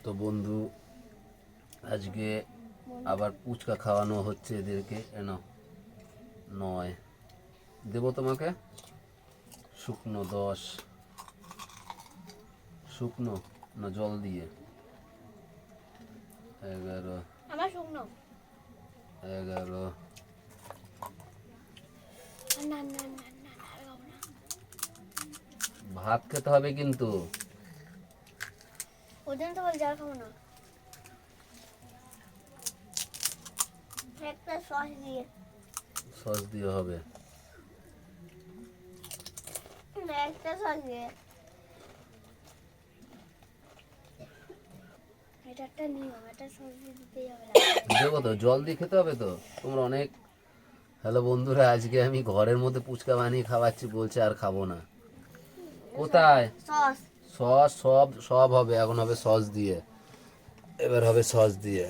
তো বন্ধু, আজকে আবার ফুচকা খাওয়ানো হচ্ছে এদেরকে। এনো নয় দেবো তোমাকে, শুকনো 10, শুকনো না জল দিয়ে 11, আমার শুকনো 11, না না না না না খাবো না। ভাত খেতে হবে কিন্তু। ওই জন্য তো বল জল খাবো না। একটা সস দিয়ে সস দিয়ে হবে। একটা সস দিয়ে এটা একটা নিয়ম, এটা সস দিয়ে দিতেই হবে। দেবো তো, জল দিয়ে খেতে হবে তো। তোমরা অনেক হ্যালো বন্ধুরা, আজকে আমি ঘরের মধ্যে ফুচকা বানিয়ে খাওয়াচ্ছি, বলছে আর খাবো না। কোথায় সস সস? সব সব হবে, এখন হবে সস দিয়ে, এবার হবে সস দিয়ে।